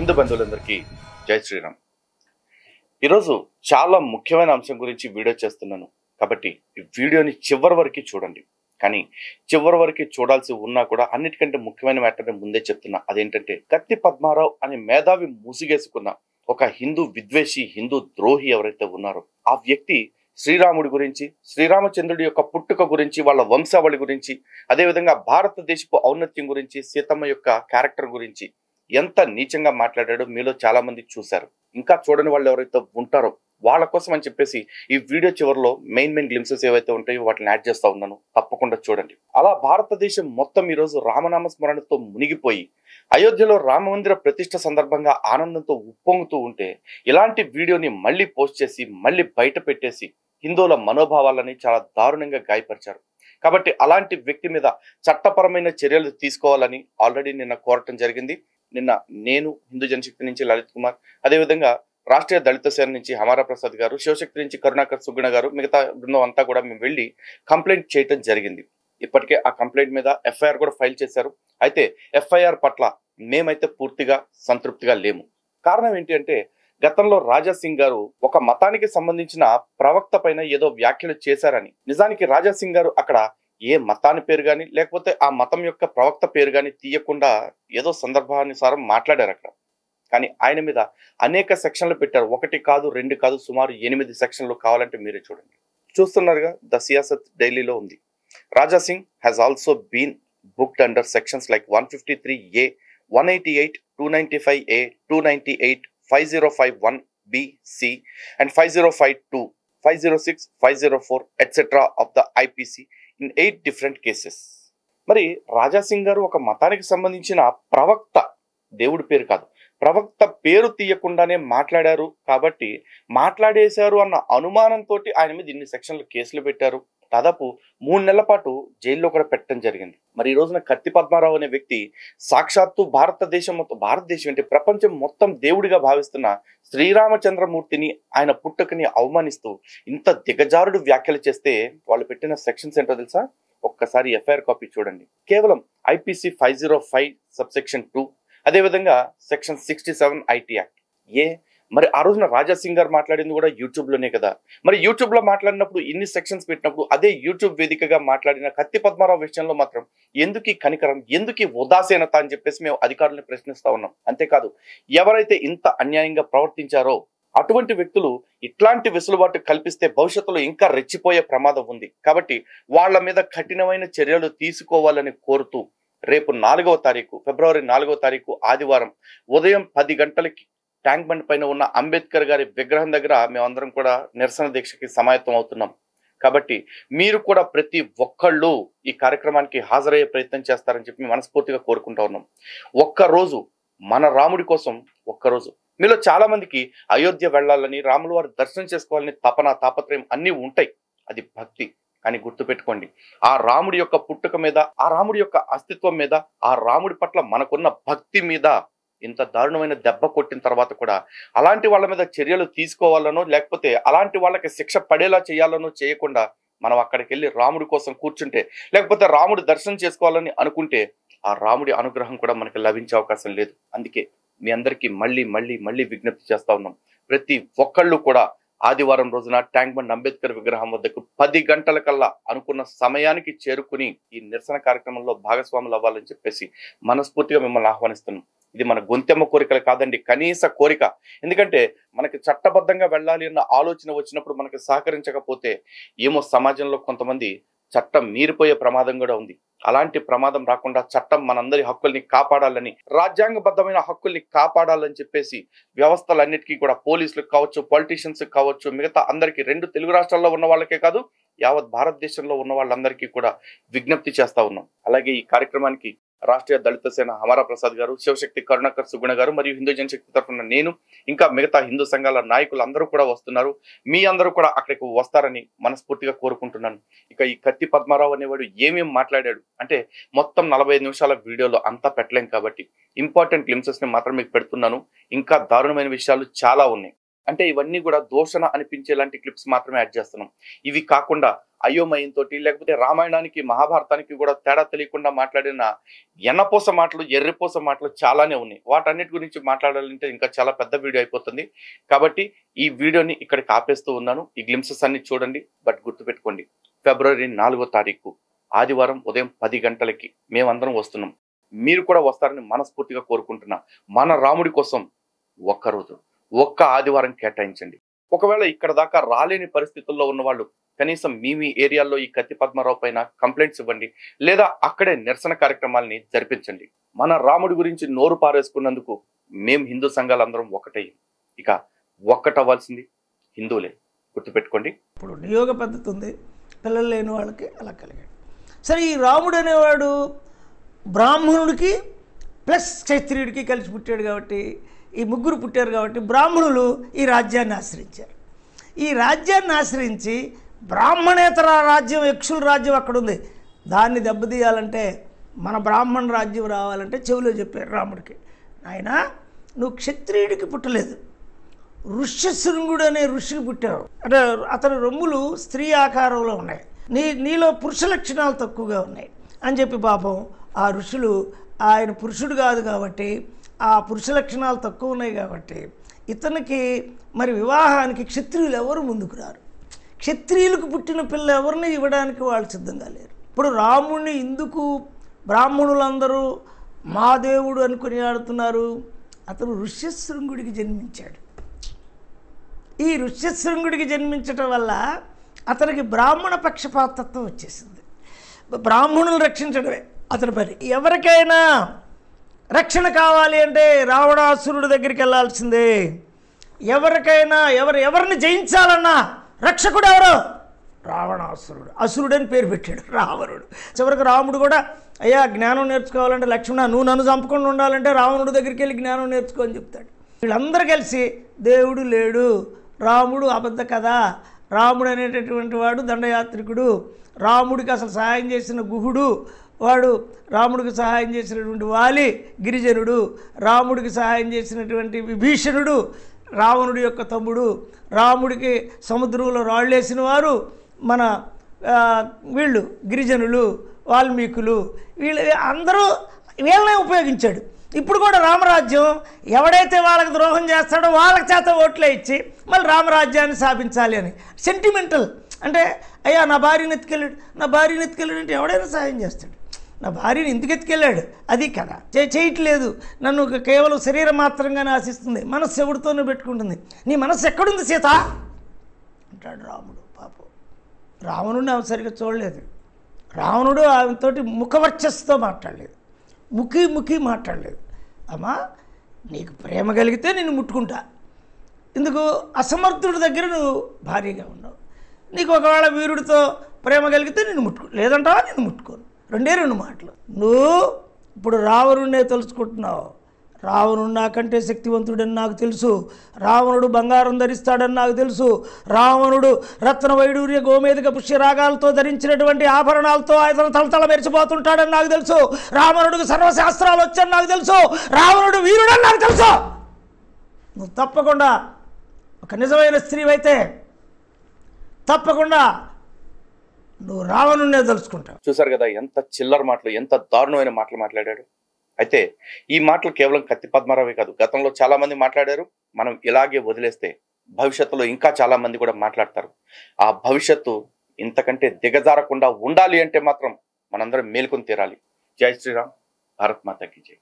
హిందూ బంధువులందరికీ జై శ్రీరామ్. ఈరోజు చాలా ముఖ్యమైన అంశం గురించి వీడియో చేస్తున్నాను కాబట్టి ఈ వీడియోని చివరి వరకు చూడండి. కానీ చివరి వరకు చూడాల్సి ఉన్నా కూడా అన్నిటికంటే ముఖ్యమైన మ్యాటర్ని ముందే చెప్తున్నా. అదేంటంటే కత్తి పద్మారావు అనే మేధావి ముసుగేసుకున్న ఒక హిందూ విద్వేషి, హిందూ ద్రోహి ఎవరైతే ఉన్నారో ఆ వ్యక్తి శ్రీరాముడి గురించి, శ్రీరామచంద్రుడి యొక్క పుట్టుక గురించి, వాళ్ళ వంశావళి గురించి, అదేవిధంగా భారతదేశపు ఔన్నత్యం గురించి, సీతమ్మ యొక్క క్యారెక్టర్ గురించి ఎంత నీచంగా మాట్లాడాడో మీలో చాలా మంది చూశారు. ఇంకా చూడని వాళ్ళు ఎవరైతే ఉంటారో వాళ్ళ కోసం అని చెప్పేసి ఈ వీడియో చివరిలో మెయిన్ గ్లిమ్సెస్ ఏవైతే ఉంటాయో వాటిని యాడ్ చేస్తా ఉన్నాను, తప్పకుండా చూడండి. అలా భారతదేశం మొత్తం ఈరోజు రామనామ స్మరణతో మునిగిపోయి అయోధ్యలో రామ మందిర ప్రతిష్ఠ సందర్భంగా ఆనందంతో ఉప్పొంగుతూ ఉంటే ఇలాంటి వీడియోని మళ్ళీ పోస్ట్ చేసి మళ్ళీ బయట పెట్టేసి హిందువుల మనోభావాలని చాలా దారుణంగా గాయపరిచారు. కాబట్టి అలాంటి వ్యక్తి మీద చట్టపరమైన చర్యలు తీసుకోవాలని ఆల్రెడీ నిన్న కోరటం జరిగింది. నిన్న నేను హిందూ జనశక్తి నుంచి లలిత్ కుమార్, అదేవిధంగా రాష్ట్రీయ దళిత సేన నుంచి హమారా ప్రసాద్ గారు, శివశక్తి నుంచి కరుణాకర్ సుగుణ గారు, మిగతా బృందం అంతా కూడా మేము వెళ్ళి కంప్లైంట్ చేయటం జరిగింది. ఇప్పటికే ఆ కంప్లైంట్ మీద ఎఫ్ఐఆర్ కూడా ఫైల్ చేశారు. అయితే ఎఫ్ఐఆర్ పట్ల మేమైతే పూర్తిగా సంతృప్తిగా లేము. కారణం ఏంటి అంటే గతంలో రాజా సింగ్ గారు ఒక మతానికి సంబంధించిన ప్రవక్త పైన ఏదో వ్యాఖ్యలు చేశారని, నిజానికి రాజా సింగ్ గారు అక్కడ ఏ మతాన్ని పేరు కానీ లేకపోతే ఆ మతం యొక్క ప్రవక్త పేరు కానీ తీయకుండా ఏదో సందర్భానుసారం మాట్లాడారు అక్కడ. కానీ ఆయన మీద అనేక సెక్షన్లు పెట్టారు. 1 కాదు 2 కాదు, సుమారు 8 సెక్షన్లు. కావాలంటే మీరే చూడండి. చూస్తున్నారుగా, ద సియాసత్ డైలీలో ఉంది. Raja Singh has also been booked under sections like 153A, 188, 295A, 298, 5051B-C and 5052, 506, 504 etc. of the IPC in 8 different cases. మరి రాజా సింగ్ గారు ఒక మతానికి సంబంధించిన ప్రవక్త, దేవుడి పేరు కాదు, ప్రవక్త పేరు తీయకుండానే మాట్లాడారు కాబట్టి మాట్లాడేశారు అన్న అనుమానంతో ఆయన మీద ఇన్ని సెక్షన్లు కేసులు పెట్టారు. దాదాపు 3 నెలల పాటు జైల్లో కూడా పెట్టడం జరిగింది. మరి ఈ రోజున కత్తి పద్మారావు అనే వ్యక్తి సాక్షాత్తు భారతదేశం అంటే ప్రపంచం మొత్తం దేవుడిగా భావిస్తున్న శ్రీరామచంద్రమూర్తిని, ఆయన పుట్టుకని అవమానిస్తూ ఇంత దిగజారుడు వ్యాఖ్యలు చేస్తే వాళ్ళు పెట్టిన సెక్షన్స్ ఏంటో తెలుసా? ఒక్కసారి ఎఫ్ఐఆర్ కాపీ చూడండి. కేవలం IPC 505 సబ్సెక్షన్ 2, అదేవిధంగా సెక్షన్ 67 IT యాక్ట్. మరి ఆ రోజున రాజా సింగ్ గారు మాట్లాడింది కూడా యూట్యూబ్లోనే కదా. మరి యూట్యూబ్లో మాట్లాడినప్పుడు ఇన్ని సెక్షన్స్ పెట్టినప్పుడు అదే యూట్యూబ్ వేదికగా మాట్లాడిన కత్తి పద్మారావు విషయంలో మాత్రం ఎందుకు ఈ కనికరం, ఎందుకు ఈ ఉదాసీనత అని చెప్పేసి మేము అధికారులను ప్రశ్నిస్తా ఉన్నాం. అంతేకాదు, ఎవరైతే ఇంత అన్యాయంగా ప్రవర్తించారో అటువంటి వ్యక్తులు ఇట్లాంటి వెసులుబాటు కల్పిస్తే భవిష్యత్తులో ఇంకా రెచ్చిపోయే ప్రమాదం ఉంది. కాబట్టి వాళ్ళ మీద కఠినమైన చర్యలు తీసుకోవాలని కోరుతూ రేపు 4వ తారీఖు, ఫిబ్రవరి 4వ తారీఖు ఆదివారం ఉదయం 10 గంటలకి ట్యాంక్ బండ్ పైన ఉన్న అంబేద్కర్ గారి విగ్రహం దగ్గర మేమందరం కూడా నిరసన దీక్షకి సమాయత్తం అవుతున్నాం. కాబట్టి మీరు కూడా ప్రతి ఒక్కళ్ళు ఈ కార్యక్రమానికి హాజరయ్యే ప్రయత్నం చేస్తారని చెప్పి మనస్ఫూర్తిగా కోరుకుంటా ఉన్నాం. ఒక్కరోజు మన రాముడి కోసం, ఒక్కరోజు మీలో చాలా మందికి అయోధ్య వెళ్ళాలని, రాముల వారి దర్శనం చేసుకోవాలని తపన, తాపత్రయం అన్నీ ఉంటాయి. అది భక్తి. కానీ గుర్తుపెట్టుకోండి, ఆ రాముడి యొక్క పుట్టుక మీద, ఆ రాముడి యొక్క అస్తిత్వం మీద, ఆ రాముడి పట్ల మనకున్న భక్తి మీద ఇంత దారుణమైన దెబ్బ కొట్టిన తర్వాత కూడా అలాంటి వాళ్ళ మీద చర్యలు తీసుకోవాలనో లేకపోతే అలాంటి వాళ్ళకి శిక్ష పడేలా చేయాలనో చేయకుండా మనం అక్కడికి వెళ్ళి రాముడి కోసం కూర్చుంటే, లేకపోతే రాముడి దర్శనం చేసుకోవాలని అనుకుంటే ఆ రాముడి అనుగ్రహం కూడా మనకి లభించే అవకాశం లేదు. అందుకే మీ అందరికీ మళ్ళీ విజ్ఞప్తి చేస్తా ఉన్నాం. ప్రతి ఒక్కళ్ళు కూడా ఆదివారం రోజున ట్యాంక్ బండ్ అంబేద్కర్ విగ్రహం వద్దకు 10 గంటలకల్లా అనుకున్న సమయానికి చేరుకుని ఈ నిరసన కార్యక్రమంలో భాగస్వాములు అవ్వాలని చెప్పేసి మనస్ఫూర్తిగా మిమ్మల్ని ఆహ్వానిస్తున్నాం. ఇది మన గొంతెమ్మ కోరికలు కాదండి, కనీస కోరిక. ఎందుకంటే మనకి చట్టబద్ధంగా వెళ్ళాలి అన్న ఆలోచన వచ్చినప్పుడు మనకి సహకరించకపోతే ఏమో సమాజంలో కొంతమంది చట్టం మీరిపోయే ప్రమాదం కూడా ఉంది. అలాంటి ప్రమాదం రాకుండా చట్టం మనందరి హక్కుల్ని కాపాడాలని, రాజ్యాంగబద్ధమైన హక్కుల్ని కాపాడాలని చెప్పేసి వ్యవస్థలన్నిటికీ కూడా, పోలీసులకు కావచ్చు, పొలిటీషియన్స్ కావచ్చు, మిగతా అందరికీ, 2 తెలుగు రాష్ట్రాల్లో ఉన్న వాళ్ళకే కాదు యావత్ భారతదేశంలో ఉన్న వాళ్ళందరికీ కూడా విజ్ఞప్తి చేస్తా ఉన్నాం. అలాగే ఈ కార్యక్రమానికి రాష్ట్రీయ దళిత సేన హమారా ప్రసాద్ గారు, శివశక్తి కరుణాకర్ సుగుణ గారు మరియు హిందూ జనశక్తి తరఫున నేను, ఇంకా మిగతా హిందూ సంఘాల నాయకులు అందరూ కూడా వస్తున్నారు. మీ అందరూ కూడా అక్కడికి వస్తారని మనస్ఫూర్తిగా కోరుకుంటున్నాను. ఇక ఈ కత్తి పద్మారావు అనేవాడు ఏమేం మాట్లాడాడు అంటే మొత్తం 45 నిమిషాల వీడియోలో అంతా పెట్టలేం కాబట్టి ఇంపార్టెంట్ గ్లిమ్సెస్ ని మాత్రం మీకు పెడుతున్నాను. ఇంకా దారుణమైన విషయాలు చాలా ఉన్నాయి. అంటే ఇవన్నీ కూడా దూషణ అనిపించేలాంటి క్లిప్స్ మాత్రమే యాడ్ చేస్తున్నాం. ఇవి కాకుండా అయోమయంతో లేకపోతే రామాయణానికి మహాభారతానికి కూడా తేడా తెలియకుండా మాట్లాడిన ఎన్నపోస మాటలు ఎర్రిపోస మాటలు చాలానే ఉన్నాయి. వాటన్నిటి గురించి మాట్లాడాలంటే ఇంకా చాలా పెద్ద వీడియో అయిపోతుంది. కాబట్టి ఈ వీడియోని ఇక్కడికి ఆపేస్తూ ఉన్నాను. ఈ గ్లింప్సెస్ అన్ని చూడండి. బట్ గుర్తుపెట్టుకోండి, ఫిబ్రవరి 4వ తారీఖు ఆదివారం ఉదయం 10 గంటలకి మేమందరం వస్తున్నాం. మీరు కూడా వస్తారని మనస్ఫూర్తిగా కోరుకుంటున్నా. మన రాముడి కోసం ఒక్కరోజు ఒక్క ఆదివారం కేటాయించండి. ఒకవేళ ఇక్కడ దాకా రాలేని పరిస్థితుల్లో ఉన్న వాళ్ళు కనీసం మీ ఏరియాలో ఈ కత్తి పద్మారావు పైన కంప్లైంట్స్ ఇవ్వండి, లేదా అక్కడే నిరసన కార్యక్రమాలని జరిపించండి. మన రాముడి గురించి నోరు పారేసుకున్నందుకు మేము హిందూ సంఘాలందరం ఒకటే. ఇక ఒక్కటవ్వాల్సింది హిందువులే, గుర్తుపెట్టుకోండి. ఇప్పుడు నియోగ పద్ధతి ఉంది, పిల్లలు లేని వాళ్ళకి అలా కలిగాడు. సరే, ఈ రాముడు అనేవాడు బ్రాహ్మణుడికి ప్లస్ క్షత్రియుడికి కలిసి పుట్టాడు కాబట్టి, ఈ ముగ్గురు పుట్టారు కాబట్టి బ్రాహ్మణులు ఈ రాజ్యాన్ని ఆశ్రయించారు. ఈ రాజ్యాన్ని ఆశ్రయించి బ్రాహ్మణేతర రాజ్యం, యక్షుల రాజ్యం అక్కడ ఉంది, దాన్ని దెబ్బతీయాలంటే మన బ్రాహ్మణ రాజ్యం రావాలంటే చెవిలో చెప్పారు రాముడికి, ఆయన నువ్వు క్షత్రియుడికి పుట్టలేదు, ఋష్యశృంగుడు అనే ఋషికి పుట్టావు. అంటే అతని రొమ్ములు స్త్రీ ఆకారంలో ఉన్నాయి, నీలో పురుష లక్షణాలు తక్కువగా ఉన్నాయి అని చెప్పి పాపం ఆ ఋషులు, ఆయన పురుషుడు కాదు కాబట్టి ఆ పురుష లక్షణాలు తక్కువ ఉన్నాయి కాబట్టి ఇతనికి మరి వివాహానికి క్షత్రియులు ఎవరు ముందుకు రారు. క్షత్రియులకు పుట్టిన పిల్ల ఎవరిని ఇవ్వడానికి వాళ్ళు సిద్ధంగా లేరు. ఇప్పుడు రాముడిని ఎందుకు బ్రాహ్మణులందరూ మా దేవుడు అనుకుని ఆడుతున్నారు? అతను ఋష్యశృంగుడికి జన్మించాడు. ఈ ఋష్యశృంగుడికి జన్మించటం వల్ల అతనికి బ్రాహ్మణ పక్షపాతత్వం వచ్చేసింది. బ్రాహ్మణులు రక్షించడమే అతని పని. ఎవరికైనా రక్షణ కావాలి అంటే రావణాసురుడి దగ్గరికి వెళ్ళాల్సిందే. ఎవరికైనా ఎవరిని జయించాలన్నా రక్షకుడు ఎవరు? రావణాసురుడు. అసురుడని పేరు పెట్టాడు రావణుడు. చివరికి రాముడు కూడా అయ్యా జ్ఞానం నేర్చుకోవాలంటే లక్ష్మణ నువ్వు నన్ను చంపకుండా ఉండాలంటే రావణుడి దగ్గరికి వెళ్ళి జ్ఞానం నేర్చుకో అని చెప్తాడు. వీళ్ళందరూ కలిసి దేవుడు లేడు, రాముడు అబద్ధ కథ, రాముడు అనేటటువంటి వాడు దండయాత్రికుడు, రాముడికి అసలు సహాయం చేసిన గుహుడు వాడు, రాముడికి సహాయం చేసినటువంటి వాలి గిరిజనుడు, రాముడికి సహాయం చేసినటువంటి విభీషణుడు రావణుడి యొక్క తమ్ముడు, రాముడికి సముద్రంలో రాళ్ళేసిన వారు మన వీళ్ళు గిరిజనులు, వాల్మీకులు, అందరూ వీళ్ళనే ఉపయోగించాడు. ఇప్పుడు కూడా రామరాజ్యం ఎవడైతే వాళ్ళకి ద్రోహం చేస్తాడో వాళ్ళకి చేత ఓట్లే ఇచ్చి మళ్ళీ రామరాజ్యాన్ని స్థాపించాలి అని సెంటిమెంటల్. అంటే అయ్యా నా భార్యని ఎత్తుకెళ్ళాడు, నా భార్యని ఎత్తుకెళ్ళాడు అంటే ఎవడైనా సహాయం చేస్తాడు. నా భార్యని ఎందుకు ఎత్తుకెళ్ళాడు అది కదా, చేయట్లేదు, నన్ను కేవలం శరీరం మాత్రంగానే ఆశిస్తుంది, మనస్సు ఎవరితోనే పెట్టుకుంటుంది, నీ మనస్సు ఎక్కడుంది సీత అంటాడు రాముడు. పాపం రావణుడిని ఆమె సరిగ్గా చూడలేదు. రావణుడు ఆమెతోటి ముఖవర్చస్సుతో మాట్లాడలేదు, ముఖీ మాట్లాడలేదు. అమ్మా నీకు ప్రేమ కలిగితే నిన్ను ముట్టుకుంటా, ఎందుకు అసమర్థుడి దగ్గర నువ్వు భార్యగా ఉన్నావు, నీకు ఒకవేళ వీరుడితో ప్రేమ కలిగితే నిన్ను లేదంటావా నిన్ను ముట్టుకోను, రెండు మాటలు. నువ్వు ఇప్పుడు రావణుడినే తెలుసుకుంటున్నావు, రావణుడు నాకంటే శక్తివంతుడని నాకు తెలుసు, రావణుడు బంగారం ధరిస్తాడని నాకు తెలుసు, రావణుడు రత్న వైడూర్య గోమేధిక పుష్యరాగాలతో ధరించినటువంటి ఆభరణాలతో ఆయన తలతల మెరిచిపోతుంటాడని నాకు తెలుసు, రావణుడికి సర్వశాస్త్రాలు వచ్చని నాకు తెలుసు, రావణుడు వీరుడని నాకు తెలుసు. నువ్వు తప్పకుండా ఒక నిజమైన స్త్రీవైతే తప్పకుండా నువ్వు రావణుడినే తెలుసుకుంటావు. చూసారు కదా ఎంత చిల్లర మాటలు, ఎంత దారుణమైన మాటలు మాట్లాడాడు. అయితే ఈ మాటలు కేవలం కత్తి పద్మారావే కాదు, గతంలో చాలా మంది మాట్లాడారు. మనం ఇలాగే వదిలేస్తే భవిష్యత్తులో ఇంకా చాలా మంది కూడా మాట్లాడతారు. ఆ భవిష్యత్తు ఇంతకంటే దిగజారకుండా ఉండాలి అంటే మాత్రం మనందరం మేల్కొని తీరాలి. జై శ్రీరామ్, భారత్ మాతాకి జై.